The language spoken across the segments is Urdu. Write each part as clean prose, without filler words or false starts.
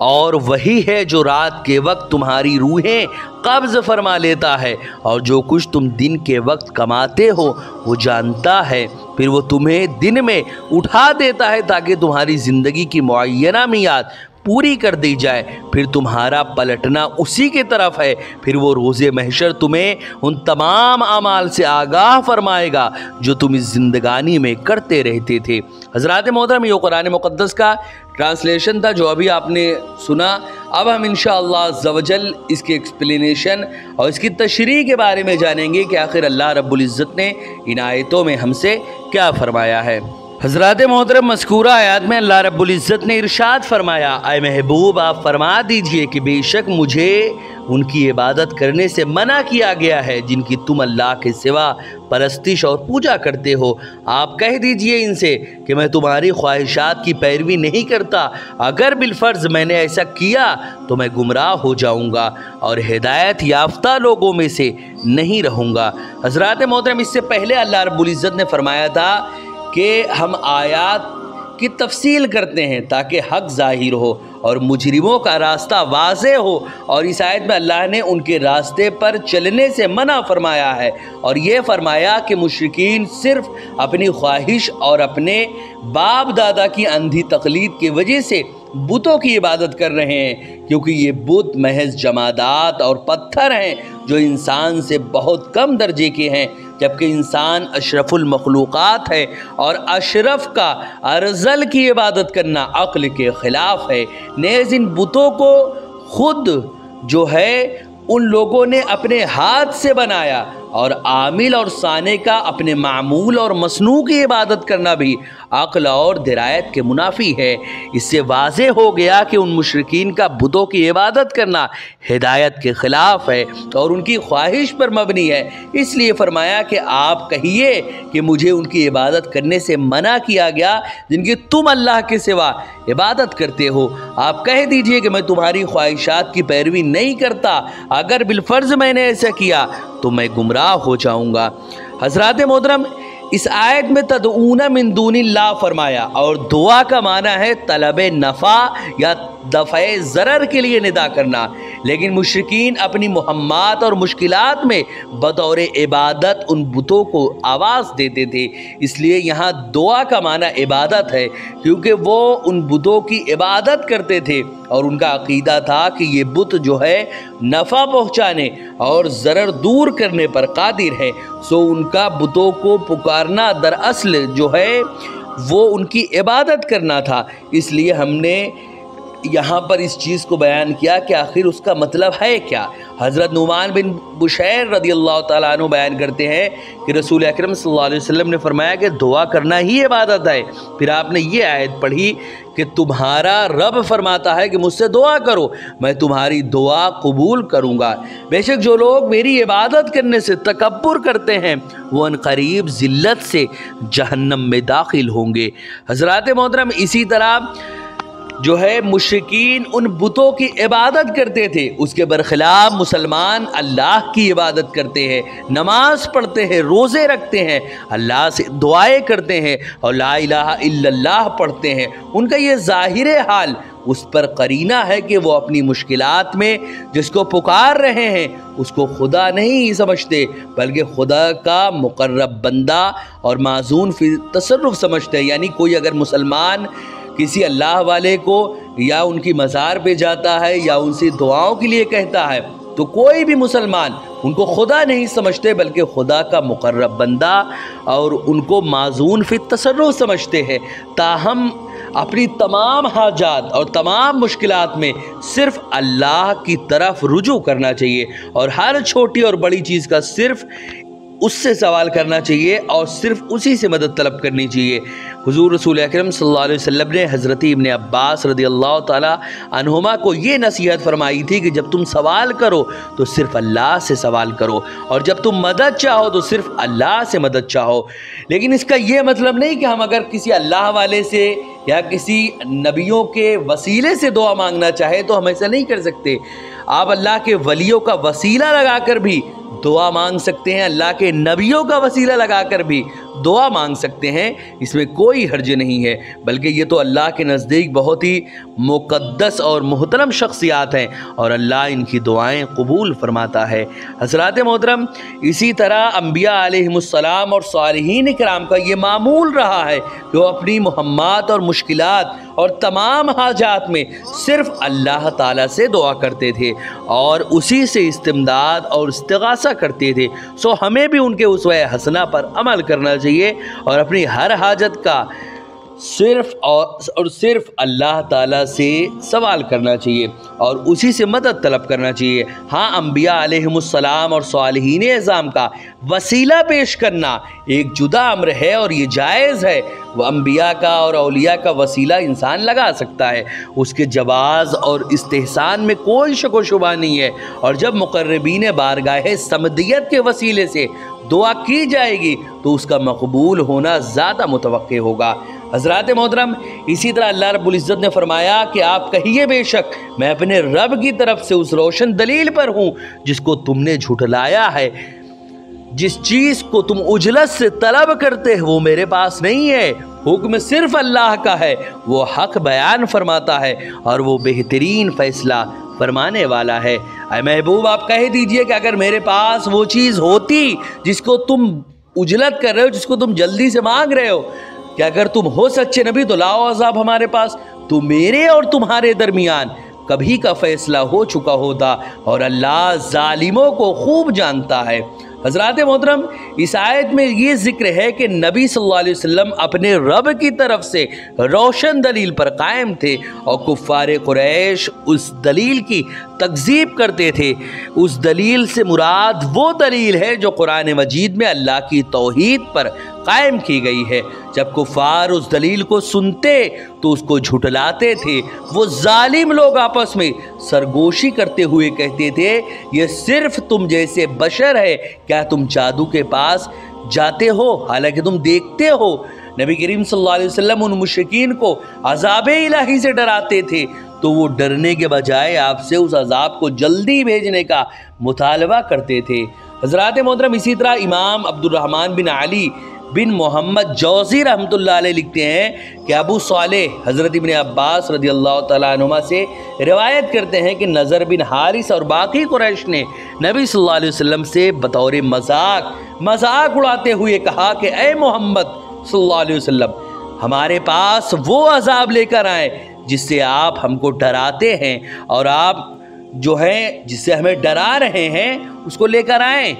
اور وہی ہے جو رات کے وقت تمہاری روحیں قبض فرما لیتا ہے، اور جو کچھ تم دن کے وقت کماتے ہو وہ جانتا ہے، پھر وہ تمہیں دن میں اٹھا دیتا ہے تاکہ تمہاری زندگی کی معینہ میعاد پوری کر دی جائے، پھر تمہارا پلٹنا اسی کی طرف ہے، پھر وہ روز محشر تمہیں ان تمام اعمال سے آگاہ فرمائے گا جو تم اس زندگانی میں کرتے رہتے تھے۔ حضرات محترم، یہ قرآن مقدس کا ٹرانسلیشن تھا جو ابھی آپ نے سنا۔ اب ہم انشاءاللہ عز و جل اس کے ایکسپلینیشن اور اس کی تشریح کے بارے میں جانیں گے کہ آخر اللہ رب العزت نے ان آیتوں میں ہم سے کیا فرمایا ہے۔ حضرات محترم، مذکورہ آیات میں اللہ رب العزت نے ارشاد فرمایا، اے محبوب آپ فرما دیجئے کہ بے شک مجھے ان کی عبادت کرنے سے منع کیا گیا ہے جن کی تم اللہ کے سوا پرستش اور پوجا کرتے ہو۔ آپ کہہ دیجئے ان سے کہ میں تمہاری خواہشات کی پیروی نہیں کرتا، اگر بالفرض میں نے ایسا کیا تو میں گمراہ ہو جاؤں گا اور ہدایت یافتہ لوگوں میں سے نہیں رہوں گا۔ حضرات محترم، اس سے پہلے اللہ رب العزت نے فرمایا تھا کہ ہم آیات کی تفصیل کرتے ہیں تاکہ حق ظاہر ہو اور مجرموں کا راستہ واضح ہو، اور اس آیت میں اللہ نے ان کے راستے پر چلنے سے منع فرمایا ہے، اور یہ فرمایا کہ مشرکین صرف اپنی خواہش اور اپنے باپ دادا کی اندھی تقلید کی وجہ سے بتوں کی عبادت کر رہے ہیں، کیونکہ یہ بت محض جمادات اور پتھر ہیں جو انسان سے بہت کم درجے کے ہیں، جبکہ انسان اشرف المخلوقات ہے، اور اشرف کا ارذل کی عبادت کرنا عقل کے خلاف ہے۔ نیز ان بتوں کو خود جو ہے ان لوگوں نے اپنے ہاتھ سے بنایا، اور عامل اور صانع کا اپنے معمول اور مصنوع کی عبادت کرنا بھی عقل اور درایت کے منافی ہے۔ اس سے واضح ہو گیا کہ ان مشرکین کا بتوں کی عبادت کرنا ہدایت کے خلاف ہے اور ان کی خواہش پر مبنی ہے۔ اس لیے فرمایا کہ آپ کہیے کہ مجھے ان کی عبادت کرنے سے منع کیا گیا جن کی تم اللہ کے سوا عبادت کرتے ہو۔ آپ کہہ دیجئے کہ میں تمہاری خواہشات کی پیروی نہیں کرتا، اگر بالفرض میں نے ایسا کیا تو میں گمراہ ہو جاؤں گا۔ حضرات محترم، اس آیت میں تدعون من دون اللہ فرمایا، اور دعا کا معنی ہے طلب نفع یا دفع ضرر کے لیے ندا کرنا، لیکن مشرکین اپنی مہمات اور مشکلات میں بطور عبادت ان بتوں کو آواز دیتے تھے، اس لیے یہاں دعا کا معنی عبادت ہے، کیونکہ وہ ان بتوں کی عبادت کرتے تھے اور ان کا عقیدہ تھا کہ یہ بت جو ہے نفع پہنچانے اور ضرر دور کرنے پر قادر ہے، سو ان کا بتوں کو پکارنا دراصل جو ہے وہ ان کی عبادت کرنا تھا۔ اس لیے ہم نے یہاں پر اس چیز کو بیان کیا کہ آخر اس کا مطلب ہے کیا۔ حضرت نعمان بن بشیر رضی اللہ تعالیٰ عنہ بیان کرتے ہیں کہ رسول اکرم صلی اللہ علیہ وسلم نے فرمایا کہ دعا کرنا ہی عبادت ہے۔ پھر آپ نے یہ آیت پڑھی کہ تمہارا رب فرماتا ہے کہ مجھ سے دعا کرو، میں تمہاری دعا قبول کروں گا۔ بے شک جو لوگ میری عبادت کرنے سے تکبر کرتے ہیں وہ ان قریب ذلت سے جہنم میں داخل ہوں گے۔ حضرات محترم، اسی طرح جو ہے مشرکین ان بتوں کی عبادت کرتے تھے، اس کے برخلاف مسلمان اللہ کی عبادت کرتے ہیں، نماز پڑھتے ہیں، روزے رکھتے ہیں، اللہ سے دعائیں کرتے ہیں اور لا الہ الا اللہ پڑھتے ہیں۔ ان کا یہ ظاہر حال اس پر قرینہ ہے کہ وہ اپنی مشکلات میں جس کو پکار رہے ہیں اس کو خدا نہیں سمجھتے بلکہ خدا کا مقرب بندہ اور معزون فی تصرف سمجھتے ہیں۔ یعنی کوئی اگر مسلمان کسی اللہ والے کو یا ان کی مزار پہ جاتا ہے یا ان سے دعاؤں کے لیے کہتا ہے تو کوئی بھی مسلمان ان کو خدا نہیں سمجھتے بلکہ خدا کا مقرب بندہ اور ان کو معزون فی تصرف سمجھتے ہیں۔ تاہم اپنی تمام حاجات اور تمام مشکلات میں صرف اللہ کی طرف رجوع کرنا چاہیے اور ہر چھوٹی اور بڑی چیز کا صرف اس سے سوال کرنا چاہیے اور صرف اسی سے مدد طلب کرنی چاہیے۔ حضور رسول اکرم صلی اللہ علیہ وسلم نے حضرت ابن عباس رضی اللہ تعالی عنہما کو یہ نصیحت فرمائی تھی کہ جب تم سوال کرو تو صرف اللہ سے سوال کرو اور جب تم مدد چاہو تو صرف اللہ سے مدد چاہو۔ لیکن اس کا یہ مطلب نہیں کہ ہم اگر کسی اللہ والے سے یا کسی نبیوں کے وسیلے سے دعا مانگنا چاہے تو ہم ایسا نہیں کر سکتے۔ آپ اللہ کے ولیوں کا وسیلہ لگا کر بھی دعا مانگ سکتے ہیں، اللہ کے نبیوں کا وسیلہ لگا کر بھی دعا مانگ سکتے ہیں، اس میں کوئی حرج نہیں ہے، بلکہ یہ تو اللہ کے نزدیک بہت ہی مقدس اور محترم شخصیات ہیں اور اللہ ان کی دعائیں قبول فرماتا ہے۔ حضرات محترم، اسی طرح انبیاء علیہم السلام اور صالحین کرام کا یہ معمول رہا ہے کہ وہ اپنی مہمات اور مشکلات اور تمام حاجات میں صرف اللہ تعالیٰ سے دعا کرتے تھے اور اسی سے استمداد اور استغاثہ کرتے تھے۔ سو ہمیں بھی ان کے اسوہ حسنہ پر عمل کرنا چاہیے اور اپنی ہر حاجت کا صرف اور صرف اللہ تعالیٰ سے سوال کرنا چاہیے اور اسی سے مدد طلب کرنا چاہیے۔ ہاں، انبیاء علیہم السلام اور صالحین اعظام کا وسیلہ پیش کرنا ایک جدا امر ہے اور یہ جائز ہے۔ وہ انبیاء کا اور اولیاء کا وسیلہ انسان لگا سکتا ہے، اس کے جواز اور استحسان میں کوئی شک و شبہ نہیں ہے، اور جب مقربین بارگاہ صمدیت کے وسیلے سے دعا کی جائے گی تو اس کا مقبول ہونا زیادہ متوقع ہوگا۔ حضرات محترم، اسی طرح اللہ رب العزت نے فرمایا کہ آپ کہیے بے شک میں اپنے رب کی طرف سے اس روشن دلیل پر ہوں جس کو تم نے جھٹلایا ہے، جس چیز کو تم اجلت سے طلب کرتے ہو وہ میرے پاس نہیں ہے، حکم صرف اللہ کا ہے، وہ حق بیان فرماتا ہے اور وہ بہترین فیصلہ فرمانے والا ہے۔ اے محبوب، آپ کہہ دیجئے کہ اگر میرے پاس وہ چیز ہوتی جس کو تم اجلت کر رہے ہو، جس کو تم جلدی سے مانگ رہے ہو، کہ اگر تم ہو سچے نبی تو لاؤ عذاب ہمارے پاس، تو میرے اور تمہارے درمیان کبھی کا فیصلہ ہو چکا ہوتا، اور اللہ ظالموں کو خوب جانتا ہے۔ حضرات محترم، اس آیت میں یہ ذکر ہے کہ نبی صلی اللہ علیہ وسلم اپنے رب کی طرف سے روشن دلیل پر قائم تھے اور کفار قریش اس دلیل کی تکذیب کرتے تھے۔ اس دلیل سے مراد وہ دلیل ہے جو قرآن مجید میں اللہ کی توحید پر قائم کی گئی ہے۔ جب کفار اس دلیل کو سنتے تو اس کو جھٹلاتے تھے۔ وہ ظالم لوگ آپس میں سرگوشی کرتے ہوئے کہتے تھے، یہ صرف تم جیسے بشر ہے، کیا تم جادو کے پاس جاتے ہو حالانکہ تم دیکھتے ہو؟ نبی کریم صلی اللہ علیہ وسلم ان مشرکین کو عذاب الہی سے ڈراتے تھے تو وہ ڈرنے کے بجائے آپ سے اس عذاب کو جلدی بھیجنے کا مطالبہ کرتے تھے۔ حضرات محترم، اسی طرح امام عبد الرحمن بن علی بن محمد جوزی رحمۃ اللہ علیہ لکھتے ہیں کہ ابو صالح حضرت ابن عباس رضی اللہ تعالیٰ عنہما سے روایت کرتے ہیں کہ نضر بن حارث اور باقی قریش نے نبی صلی اللہ علیہ وسلم سے بطور مذاق اڑاتے ہوئے کہا کہ اے محمد صلی اللہ علیہ وسلم، ہمارے پاس وہ عذاب لے کر آئیں جس سے آپ ہم کو ڈراتے ہیں، اور آپ جو ہیں جس سے ہمیں ڈرا رہے ہیں اس کو لے کر آئیں۔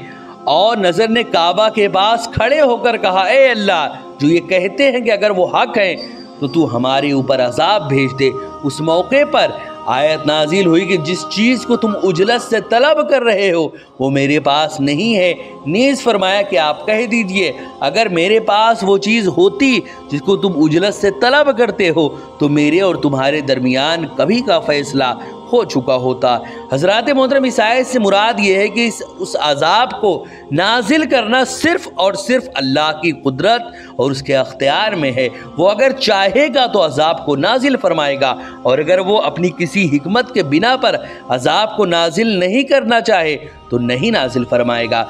اور نظر نے کعبہ کے پاس کھڑے ہو کر کہا، اے اللہ، جو یہ کہتے ہیں کہ اگر وہ حق ہیں تو تو ہمارے اوپر عذاب بھیج دے۔ اس موقع پر آیت نازل ہوئی کہ جس چیز کو تم اجلت سے طلب کر رہے ہو وہ میرے پاس نہیں ہے۔ نیز فرمایا کہ آپ کہہ دیجئے اگر میرے پاس وہ چیز ہوتی جس کو تم اجلت سے طلب کرتے ہو تو میرے اور تمہارے درمیان کبھی کا فیصلہ ہو چکا ہوتا۔ حضرات محترم، اس آیت سے مراد یہ ہے کہ اس عذاب کو نازل کرنا صرف اور صرف اللہ کی قدرت اور اس کے اختیار میں ہے۔ وہ اگر چاہے گا تو عذاب کو نازل فرمائے گا، اور اگر وہ اپنی کسی حکمت کے بنا پر عذاب کو نازل نہیں کرنا چاہے تو نہیں نازل فرمائے گا۔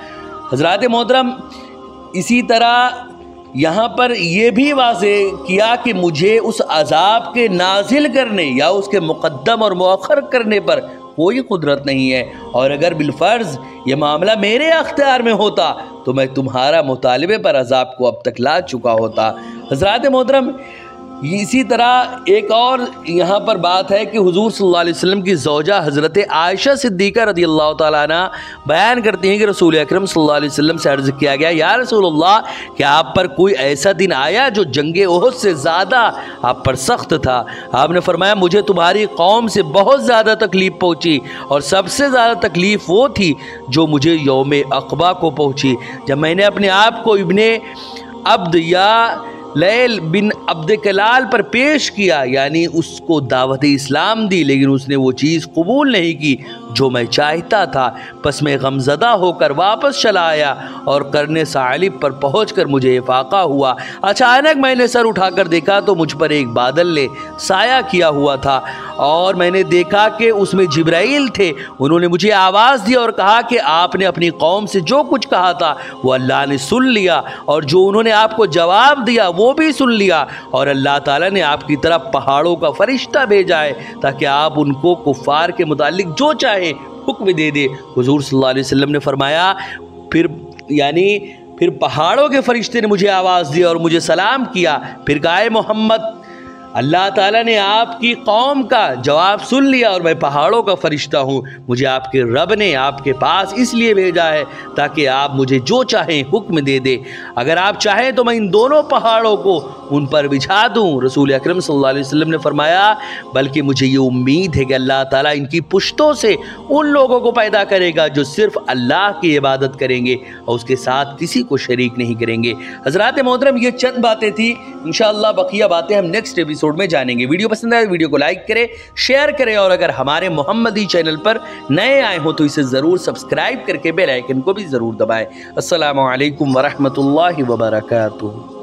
حضرات محترم، اسی طرح یہاں پر یہ بھی واضح کیا کہ مجھے اس عذاب کے نازل کرنے یا اس کے مقدم اور مؤخر کرنے پر کوئی قدرت نہیں ہے، اور اگر بالفرض یہ معاملہ میرے اختیار میں ہوتا تو میں تمہارا مطالبے پر عذاب کو اب تک لا چکا ہوتا۔ حضرات محترم، اسی طرح ایک اور یہاں پر بات ہے کہ حضور صلی اللہ علیہ وسلم کی زوجہ حضرت عائشہ صدیقہ رضی اللہ تعالیٰ عنہ بیان کرتی ہیں کہ رسول اکرم صلی اللہ علیہ وسلم سے عرض کیا گیا، یا رسول اللہ، کہ آپ پر کوئی ایسا دن آیا جو جنگ احد سے زیادہ آپ پر سخت تھا؟ آپ نے فرمایا، مجھے تمہاری قوم سے بہت زیادہ تکلیف پہنچی، اور سب سے زیادہ تکلیف وہ تھی جو مجھے یوم عقبہ کو پہنچی، جب میں نے اپنے آپ کو ابن عبد یا لیل بن عبد کلال پر پیش کیا، یعنی اس کو دعوت اسلام دی، لیکن اس نے وہ چیز قبول نہیں کی جو میں چاہتا تھا۔ پس میں غمزدہ ہو کر واپس چلا آیا اور قرن ثعلب پر پہنچ کر مجھے افاقہ ہوا۔ اچانک میں نے سر اٹھا کر دیکھا تو مجھ پر ایک بادل نے سایہ کیا ہوا تھا اور میں نے دیکھا کہ اس میں جبرائیل تھے۔ انہوں نے مجھے آواز دی اور کہا کہ آپ نے اپنی قوم سے جو کچھ کہا تھا وہ اللہ نے سن لیا، اور جو انہوں نے آپ کو جواب دیا وہ بھی سن لیا، اور اللہ تعالیٰ نے آپ کی طرف پہاڑوں کا فرشتہ بھیجا ہے تاکہ آپ ان کو کفار کے متعلق جو چاہیں حکم دے دے۔ حضور صلی اللہ علیہ وسلم نے فرمایا پھر پہاڑوں کے فرشتے نے مجھے آواز دی اور مجھے سلام کیا۔ پھر کہا اے محمد، اللہ تعالیٰ نے آپ کی قوم کا جواب سن لیا اور میں پہاڑوں کا فرشتہ ہوں۔ مجھے آپ کے رب نے آپ کے پاس اس لیے بھیجا ہے تاکہ آپ مجھے جو چاہیں حکم دے دے۔ اگر آپ چاہیں تو میں ان دونوں پہاڑوں کو ان پر بچھا دوں۔ رسول اکرم صلی اللہ علیہ وسلم نے فرمایا بلکہ مجھے یہ امید ہے کہ اللہ تعالیٰ ان کی پشتوں سے ان لوگوں کو پیدا کرے گا جو صرف اللہ کی عبادت کریں گے اور اس کے ساتھ کسی کو شریک نہیں کریں گے۔ حضرات محترم، یہ چند باتیں تھیں، انشاءاللہ بقیہ باتیں ہم نیکسٹ ایپیسوڈ میں جانیں گے۔ ویڈیو پسند آئے ویڈیو کو لائک کریں، شیئر کریں، اور اگر ہمارے محمدی چینل پر نئے آئے ہوں تو اسے ضرور سبسکرائب کر کے بیل آئیکن کو بھی ضرور دبائیں۔ السلام علیکم ورحمۃ اللہ وبرکاتہ۔